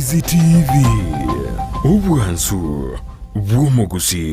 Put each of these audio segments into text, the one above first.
Ndizi TV ubwansu bw'omugusi.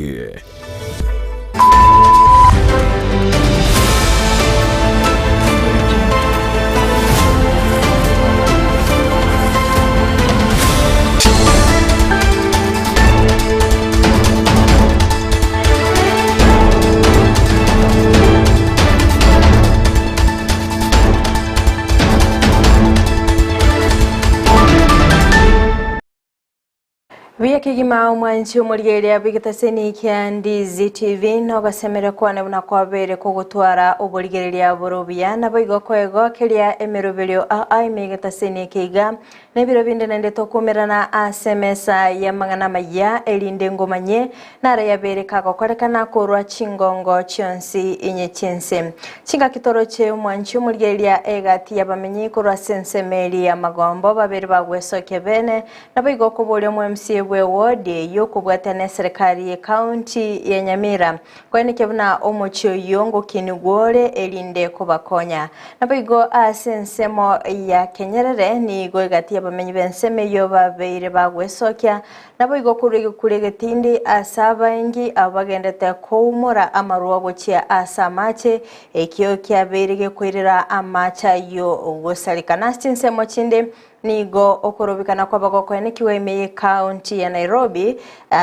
Via kigima mwanchi umurigeria bigitaseni kia Ndizi TV no gasemera kwane buna kwabere ko gutwara uburigeria burubia nabo igokwego kiria emerubirio migitaseni kiga nebiro binde nende tokumerana asemesa ya mangana maya elinde ngomanye nara yabere kago korekana korwa chingongo chionsi inye chense chinga kitoro che mwanchi umurigeria egati yabamenyi korwa sensemeli ya magombo babere bagweso kebene nabo igokobole mu MCA wodi yokubwatana serikali ya county ya Nyamira kwani kebuna omochio yongo kinigore elinde kubakonya nabigo asensemo ya Kenyerere ni go gati yabamenyi benseme yo babeire bagwesokya nabigo kurege tindi asaba ingi abagendete koumura amaruwa gochia asamache ekyo kyaberege kwirira amacha yo gosalikana sinsemo chinde nigo okorobikana kwa bagoko enekiwe imeye county ya Nairobi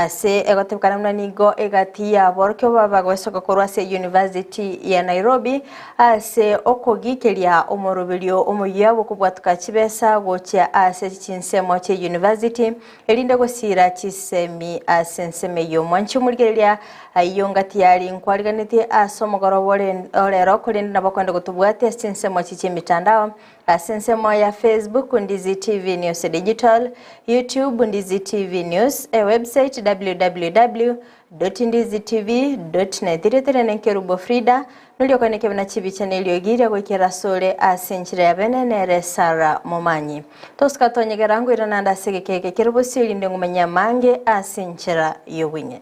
se egotebukana muna nigo egati ya borkyo babagwesoka korwa se University ya Nairobi se okogikelia omorobilio omuyabo kubwatuka chibesa gocha ase chinsemo che University elinde gosira chisemi asenseme yo mwanchi murigelia ayongati yali nkwaliganite asomogoro olero kulinda nabakwenda gutubwate chinsemo chimitandao asensemo ya Facebook Ndizi TV News Digital, YouTube Ndizi TV News, website www.ndizitv.net. Tiretere nenkerubo Frida nulio kwaneke vina chibi channel yogiria kwekera sole asenchire ya benenere Sara Momanyi. Toska tonyegerangu irananda segekeke kerubo sili ndengu manyamange asenchira yowinye.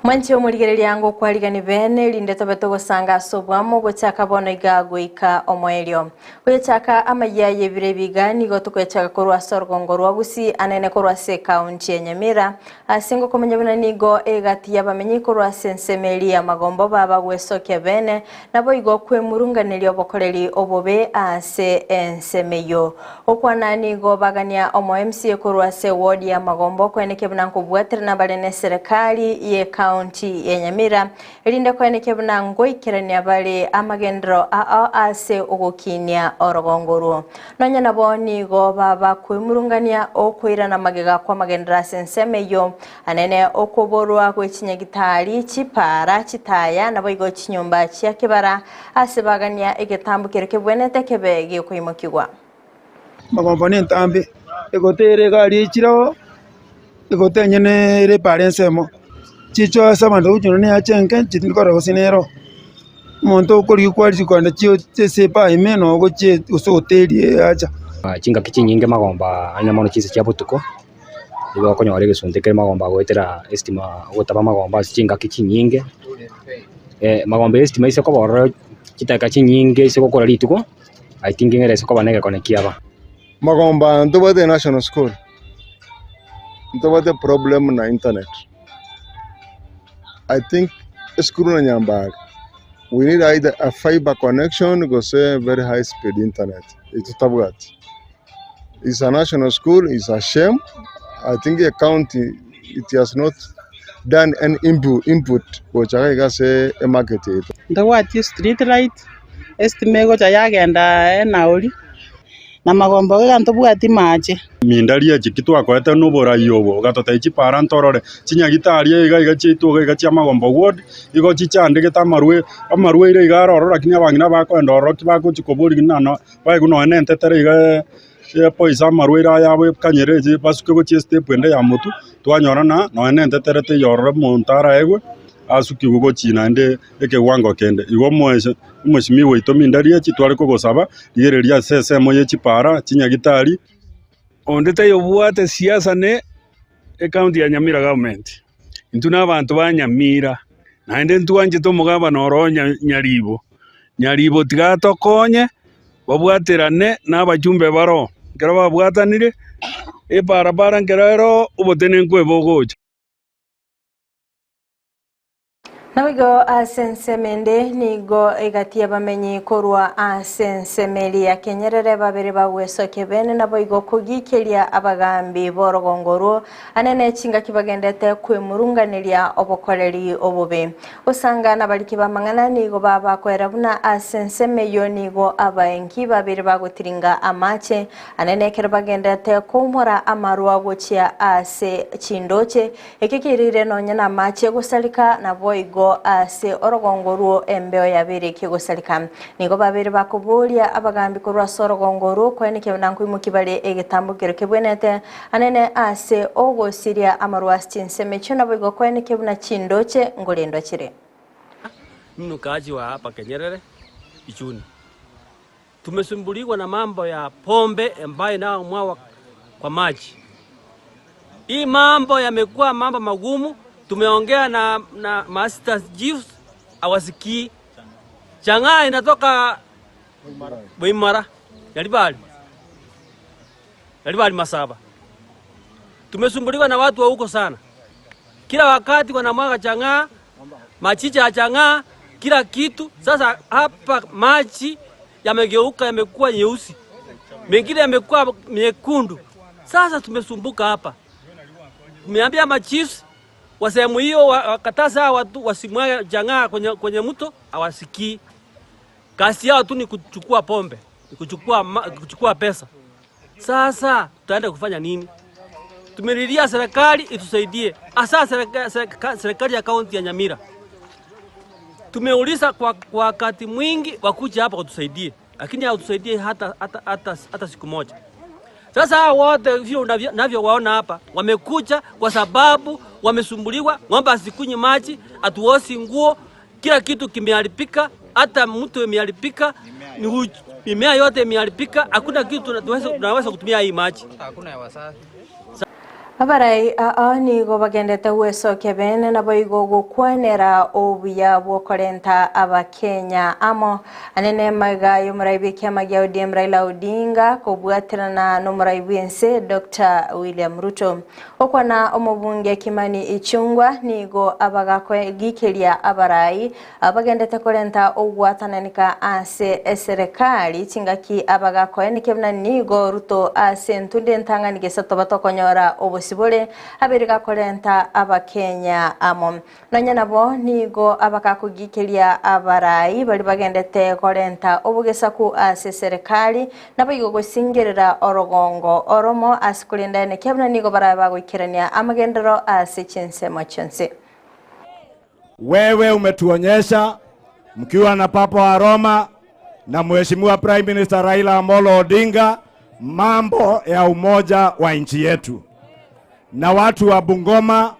Mwanchi omurigereria ngo kwaligani bene linde tobeto gosanga sobwamo gochaka bono igagwika omoelio gochaka amayaye birebigani gotukwechaka korwa sorgongo rwabusi anene korwa se county ya Nyamira asingo komanyabana nigo egati yabamenyi korwa sensemeli ya magombo baba gwesoke bene nabo igokwe murunganelio bokoreri obobe ase ensemeyo okwana nigo bagania omo MCA korwa se ward ya magombo kweneke bunanko bwatira na balene serikali ye county ya Nyamira elinde kweneke bunango ikirania bale amagendro ase ogokinia orogongoro nonya nabo nigo baba kwimurungania okwira na magega kwa magendra sensemeyo anene okoborwa kwechinyagitari chipara chitaya nabo igo chinyumba chia kibara ase bagania egetambukire kebwenete kebege kwimukigwa magombo ni ntambi egotere gari chiro egotenyene re parensemo chicho sabandu ujuno ne achenke chitikoro gosinero monto kuri kwali kwanda chio sepa imeno goche usoteri acha chinga kichinyinge magomba anya mono chise chia butuko igo konyore gesundike magomba gwetera estima gotaba magomba chinga kichinyinge magomba estima ise ko borro chitaka chinyinge ise gokora lituko I think ngere ise ko banege konekiaba magomba ntobate national school ntobate problem na internet. I think school na Nyambag we need either a fiber connection go say very high speed internet. It's Tabgat. It's a national school. It's a shame. I think the county it has not done an input which I can say a market it. The what is street light estimate go jayagenda nauli na magombo ganto bwati mache mindaria chikitwa kwete nubora yobo gatota ichipara ntorore chinyagitaria iga chituga iga chia magombo ward igo chichande geta marwe ire igaroro lakini abangina bakwenda oro kibako chikobori nano bae kuno enente tere iga poisa marwe ira yabo kanyereje basuke go chiste pwende ya mutu twanyorana no enente tere te yororo montara egwe asuki gugo china nde eke wango kende igo mweshimi wito mindaria chitware ko gosaba igereria sese moye chipara chinyagitari ondete yobwate siasa ne county ya Nyamira government intuna abantu ba Nyamira naende ntwanje tomugaba noro nyaribo tigatokonye babwaterane n'abajumbe baro ngero babwatanire barabara ngero ubotene nkwebugoja Nawigo asensemende nigo igatia bamenyi korwa asensemeli ya Kenyerere babiri baweso kebene nabo igo kugikelia abagambi borogongoro anene chinga kibagendete kwemurunganiria obokoleri obube usanga nabaliki bamangana nigo baba kwerabuna asenseme yo nigo abaenki babiri bagutiringa amache anene kerbagendete kumura amarwa gochia ase chindoche ekikirire nonyana amache gusalika nabo igo ase orogongoro embeo yabiri kigusalika nigo babiri bakubulia abagambi kurwa sorogongoro kwene kebananku imukibale egetambukiro kebwenete anene ase ogosiria amarwa chinseme chona bigo kwene kebuna chindoche ngolendo chire mnukaji wa hapa Kenyerere Ichuni. Tumesumbuliwa na mambo ya pombe ambayo nao mwawa kwa maji. Hii mambo yamekuwa mambo magumu. Tumeongea na Master Chief awasikii. Chang'aa inatoka Buimara, Yalibali Masaba. Tumesumbuliwa na watu wa huko sana. Kila wakati wanamwaga chang'aa, machicha ya chang'aa, kila kitu. Sasa hapa maji yamegeuka yamekuwa nyeusi. Mengine yamekuwa mekundu. Sasa tumesumbuka hapa. Tumeambia machiefs wa sehemu hiyo wakataza watu wasimwaga chang'aa kwenye mto, hawasikii. Kazi yao tu ni kuchukua pombe, kuchukua pesa. Sasa tutaenda kufanya nini? Tumelilia serikali itusaidie. Hasa serikali ya kaunti ya Nyamira. Tumeuliza kwa wakati mwingi wakuja hapa kutusaidie, lakini hawatusaidie hata siku moja. Sasa wote hivyo unavyowaona hapa wamekuja kwa sababu wamesumbuliwa, ng'ombe asikunywe maji, atuosi nguo, kila kitu kimeharibika, hata mtu imeharibika, mimea yote imeharibika, hakuna kitu tunaweza kutumia hii maji. Hakuna hewa safi. Abarai nigo bagendete weso kebene nabo igo gukwenera obuya bwokorenta abakenya amo anene magayo muraibi kyamagya ODM Raila Odinga kubwatirana no muraibense Dr. William Ruto okwana omubunge Kimani Ichung'wah nigo abagakwe gikelia abarai abagendete korenta obwatananika ase serikali chingaki abagakwe nikebna nigo Ruto ase ntunde ntanganige satobatokonyorora obosibole abiriga korenta abakenya amo nanya nabo nigo abakakugikelia abarai bali bagendete korenta obugesaku ase serikali nabo igo gusingerera orogongo oromo asikulinda ne kebna nigo baraba gwikirania amagendero ase chinsemo chonse. Wewe umetuonyesha mkiwa na Papa wa Roma na Mheshimiwa Prime Minister Raila Amolo Odinga mambo ya umoja wa nchi yetu, na watu wa Bungoma,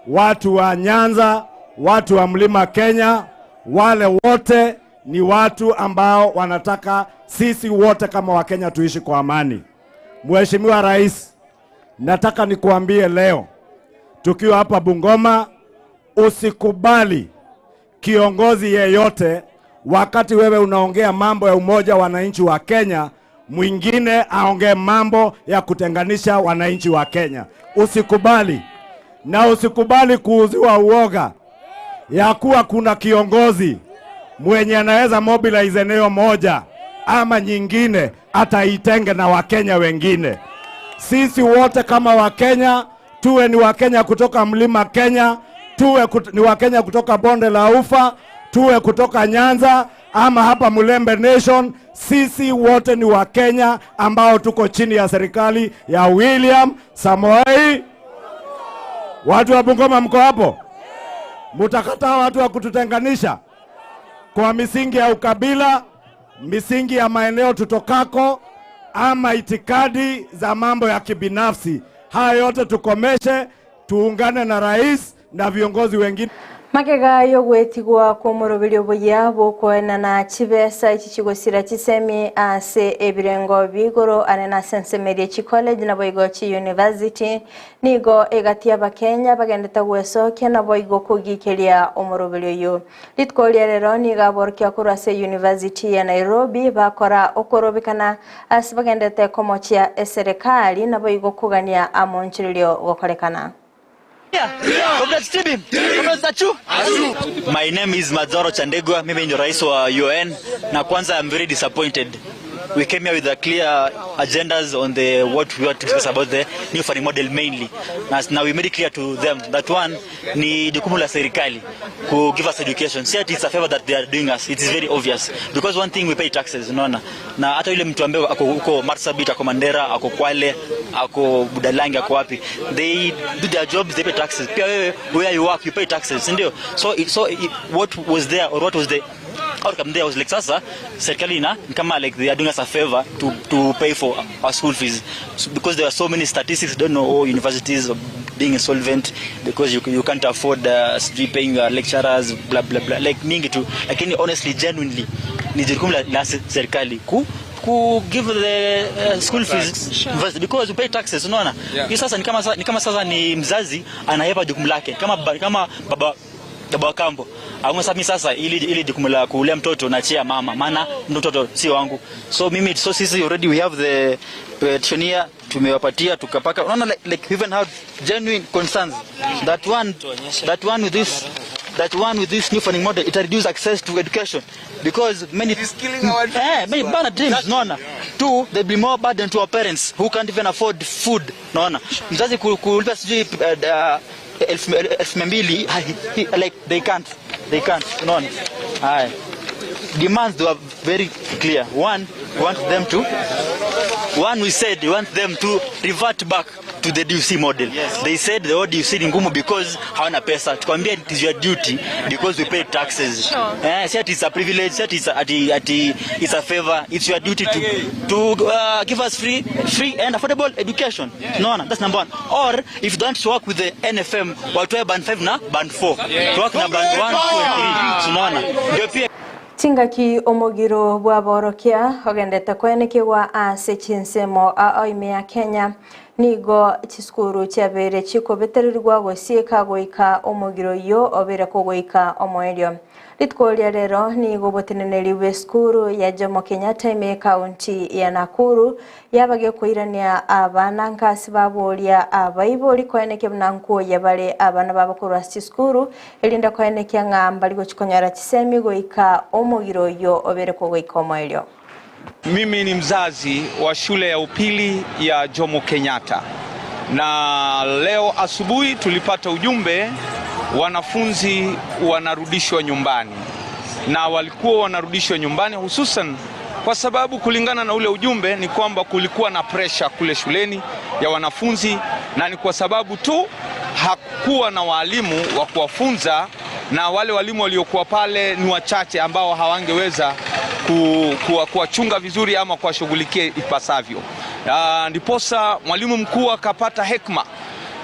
watu wa Nyanza, watu wa Mlima Kenya, wale wote ni watu ambao wanataka sisi wote kama Wakenya tuishi kwa amani. Mheshimiwa Rais, nataka nikuambie leo tukiwa hapa Bungoma, usikubali kiongozi yeyote wakati wewe unaongea mambo ya umoja wa wananchi wa Kenya mwingine aongee mambo ya kutenganisha wananchi wa Kenya. Usikubali. Na usikubali kuuziwa uoga ya kuwa kuna kiongozi mwenye anaweza mobilize eneo moja ama nyingine ataitenge na Wakenya wengine. Sisi wote kama Wakenya tuwe ni Wakenya kutoka Mlima Kenya, ni Wakenya kutoka Bonde la Ufa, tuwe kutoka Nyanza ama hapa Mulembe Nation, sisi wote ni Wakenya ambao tuko chini ya serikali ya William Samoei. Watu wa Bungoma mko hapo? Mutakataa watu wa kututenganisha kwa misingi ya ukabila, misingi ya maeneo tutokako ama itikadi za mambo ya kibinafsi. Haya yote tukomeshe, tuungane na rais na viongozi wengine. Makega yogwetigwa kumurubiri obuya bokwena na chibesa ichichigosira chisemi ase ebirengo bigoro anena St. College na boigo chi university nigo egati abakenya bagendeta gwesokia na boigo kugikeria omurubiri yo litkolia rero niga borkia kurase university ya Nairobi bakora okorobikana ase bagendete komochia eserikali na boigo kugania amonchirio gokorekana. My name is Mazoro Chandegwa, mimi ni rais wa UN na kwanza I'm very disappointed. We came here with a clear agendas on the what we want to discuss about the new funding model mainly. Now we made it clear to them that one ni jukumu la serikali to give us education. See, it's a favor that they are doing us. It is very obvious because one thing we pay taxes, unaona. Na hata yule mtu ambaye ako huko Marsabit, ako Mandera, ako Kwale, ako Budalangi, ako wapi, they do their jobs, they pay taxes. Pia wewe where you work you pay taxes, ndio. So what was there or what was the outcome there was like sasa serikali na kama like they are doing us a favor to pay for our school fees because there are so many statistics. Don't know all universities being insolvent because you can't afford paying lecturers blah blah blah like mingi tu, lakini honestly genuinely ni jukumu la serikali ku give the school fees because you pay taxes, unaona. Hii sasa ni kama sasa ni mzazi anahepa jukumu lake kama baba kambo mimi sasa ili jukumu la kulea mtoto nachia mama, maana mtoto si wangu. So sisi already we have the petitioner, tumewapatia tukapaka, unaona like even have genuine concerns that one with this new funding model it reduce access to education because many is killing many bad dreams, unaona. Two, there be more burden to our parents who can't even afford food, unaona. Mzazi kulipa sijui 1200 like they can't unaona. Haya demands were very clear. One, we want them to revert back to the DUC model. Yes. They said the old DUC ni ngumu because hawana pesa. Tukwambia it is your duty because we pay taxes. Sure. It's a privilege, it's a favor. It's your duty to give us free and affordable education. Yeah. No, that's number one. Or if you don't work with the NFM, watoe band 5 na band 4. Yeah. To work na band 1, 2 and 3. Tunaona. Ndio pia Chingaki omogiro bwaborokia ogendete kwenekewa ase chinsemo oime ya Kenya nigo chiskuru chabere chiko beterirwa gosieka goika omogiro yo obere kogoika omoerio litkolia rero nigo boteneneri weskuru ya Jomo Kenyatta ime county ya Nakuru yabage koirania abana nkasi babolia abaiboli kweneke mnanko yabale abana babakuru chiskuru elinda kweneke ngamba ligo chikonyara chisemi goika omogiro yo obere kogoika omoerio. Mimi ni mzazi wa shule ya upili ya Jomo Kenyatta na leo asubuhi tulipata ujumbe wanafunzi wanarudishwa nyumbani, na walikuwa wanarudishwa nyumbani hususan kwa sababu kulingana na ule ujumbe ni kwamba kulikuwa na pressure kule shuleni ya wanafunzi, na ni kwa sababu tu hakuwa na walimu wa kuwafunza, na wale walimu waliokuwa pale ni wachache ambao hawangeweza kuwachunga vizuri ama kuwashughulikia ipasavyo. Ndiposa mwalimu mkuu akapata hekima,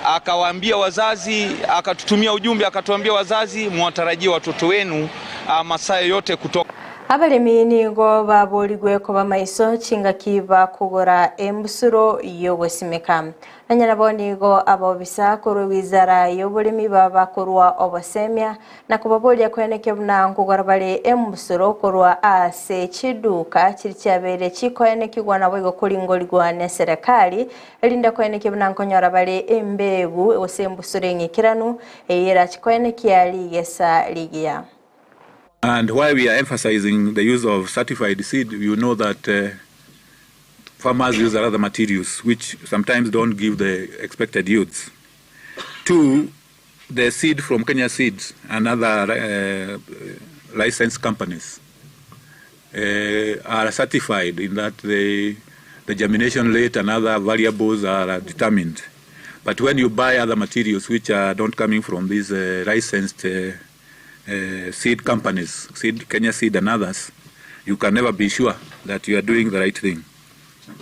akawaambia wazazi, akatutumia ujumbe akatuambia wazazi mwatarajie watoto wenu masaa yote kutoka. Abalimi nigo baboligwe ko bamaiso chingaki bakugora embusuro yogosimeka nanyana bonigo abobisa kuru wizara y'obulimi babakorwa obosemya na kubabolia kweneke bunangugora bale embusuro korwa ase chiduka chiri cyabere chikoyenekigwa nabo igokuringorigwa ne serikali elinda kweneke bunankonyora bale embebu osembusuro ngikiranu eyera chikoyenekia ligesa ligia. And why we are emphasizing the use of certified seed, you know that farmers use other materials which sometimes don't give the expected yields. Two, the seed from Kenya Seeds and other licensed companies are certified in that the germination rate and other variables are determined. But when you buy other materials which are not coming from these licensed seed companies, Kenya Seed and others, you can never be sure that you are doing the right thing.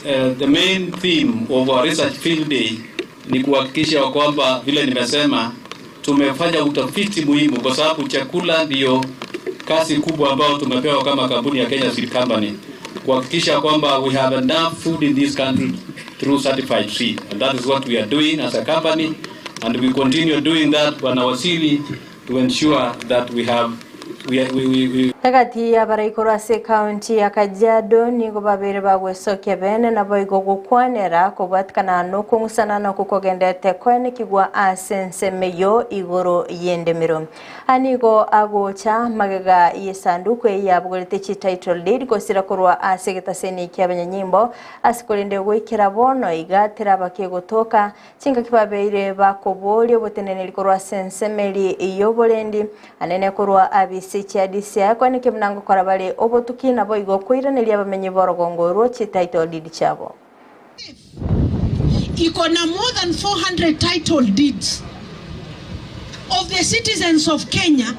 The main theme of our research field day ni kuhakikisha kwamba vile nimesema tumefanya utafiti muhimu, kwa sababu chakula ndio kazi kubwa ambayo tumepewa kama kampuni ya Kenya Seed Company, kuhakikisha kwamba we have enough food in this country through certified seed, and that is what we are doing as a company, and we continue doing that Bwana Wasili, to ensure that we have Tagati ya baraikora se county ya Kajiado nigo babere bagwesokia bene na boigo gukwanera kubatkana no kungusana no kukogendete kwene kigwa asense meyo igoro yendemiro anigo agocha magega yesanduku ya bugorete chi title deed gosira kurwa asegeta seni kyabanyanyimbo asikolende gwikira bono igatira bakegotoka cinga kibabeire bakobole botenene likorwa sense meli iyo bolendi anene kurwa abisi chiadisia kwani kemnango korabale obotuki nabo igokwiranelia bamenye borogongoro chi title deed chabo iko na more than 400 title deeds of the citizens of Kenya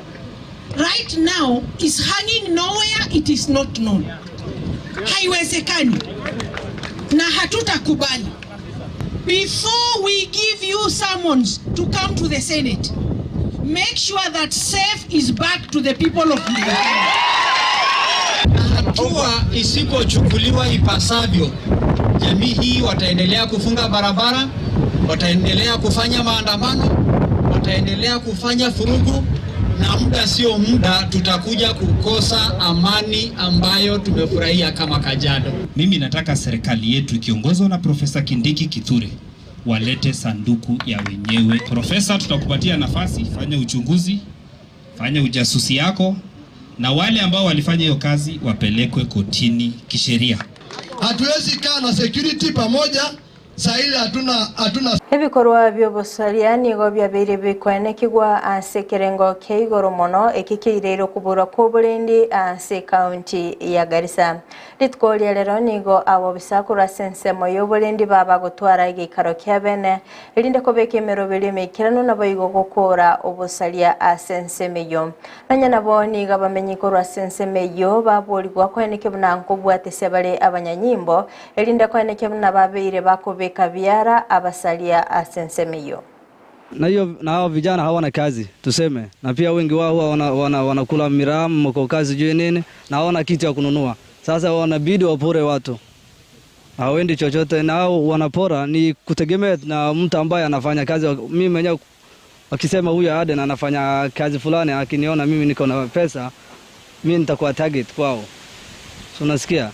right now is hanging nowhere. It is not known. Haiwezekani na hatutakubali. Before we give you summons to come to the Senate, make sure that SAFE is back to the people of Kenya. Hatua isipochukuliwa ipasavyo, jamii hii wataendelea kufunga barabara, wataendelea kufanya maandamano, wataendelea kufanya furugu, na muda sio muda tutakuja kukosa amani ambayo tumefurahia kama Kajiado. Mimi nataka serikali yetu ikiongozwa na Profesa Kindiki Kithure walete sanduku ya wenyewe. Profesa, tutakupatia nafasi, fanya uchunguzi, fanya ujasusi yako, na wale ambao walifanya hiyo kazi wapelekwe kotini kisheria. Hatuwezi kaa na security pamoja saile hatuna Ebikorwa by'obusaliani go byabere bikwene kigwa asekerengo keigoro mono ekikirero kubura ko bulendi ase county ya Garissa. Litkolia lero nigo abo bisakura sense moyo bulendi baba gutwara igikaro kyabene elinde kobeke merobele mekirano nabayigo gukora obusalia asense meyo. Nanya nabo niga bamenyi korwa sense meyo baboligwa kwene kibunanko bwatese bale abanyanyimbo elinde kwene kibuna babeire bakobeka byara abasalia asense meyo. Na hiyo na hao vijana hawana kazi tuseme, na pia wengi wao wanakula miramu mko kazi juu nini na hawana kitu ya kununua. Sasa wanabidi wapore watu, hawendi chochote, na hao wanapora ni kutegemea na mtu ambaye anafanya kazi. Mimi mwenyewe akisema huyu Aden anafanya kazi fulani, akiniona mimi niko na pesa, mimi nitakuwa target kwao, unasikia?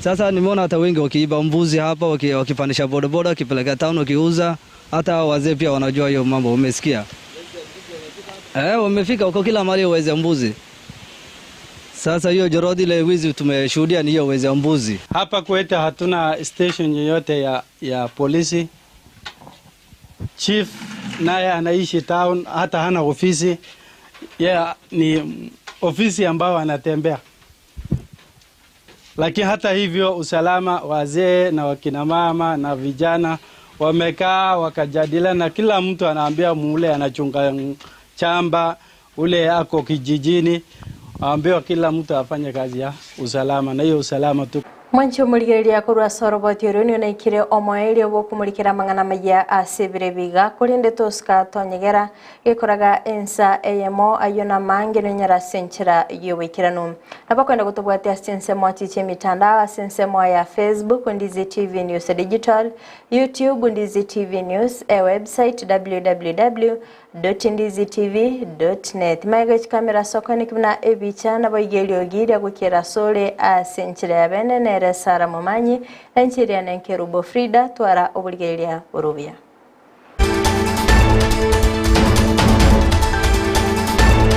Sasa nimeona hata wengi wakiiba mbuzi hapa, wakipandisha bodaboda wakipeleka town wakiuza. Hata wazee pia wanajua hiyo mambo, umesikia? Wamefika huko kila mahali waweze mbuzi. Sasa hiyo jorodi ile wizi tumeshuhudia ni hiyo wezi mbuzi. Hapa kwetu hatuna station yoyote ya polisi. Chief naye anaishi town, hata hana ofisi. Ni ofisi ambao anatembea. Lakini hata hivyo usalama, wazee na wakina mama na vijana wamekaa wakajadiliana, na kila mtu anaambia mule anachunga chamba, ule ako kijijini, ambiwa kila mtu afanye kazi ya usalama, na hiyo usalama tu. Mwancho muligereria kurwa soroboti uruni na ikire omoeli obo kumulikira mangana maya asibire biga kulinde toska tonyegera ikoraga ensa emo ayona mange nyara senchira yowikiranu nabakwenda gutubwatia sense mwati chemitanda sense ya Facebook Ndizi TV News Digital, YouTube Ndizi TV News, website www.ndizitv.net. Maigach kamera sokoni kibna ebicha na boigelio giria gukira sole asenchira ya bene Sara Momanyi na nchiri ya Nenkerubo Frida twara obuligeria urubia.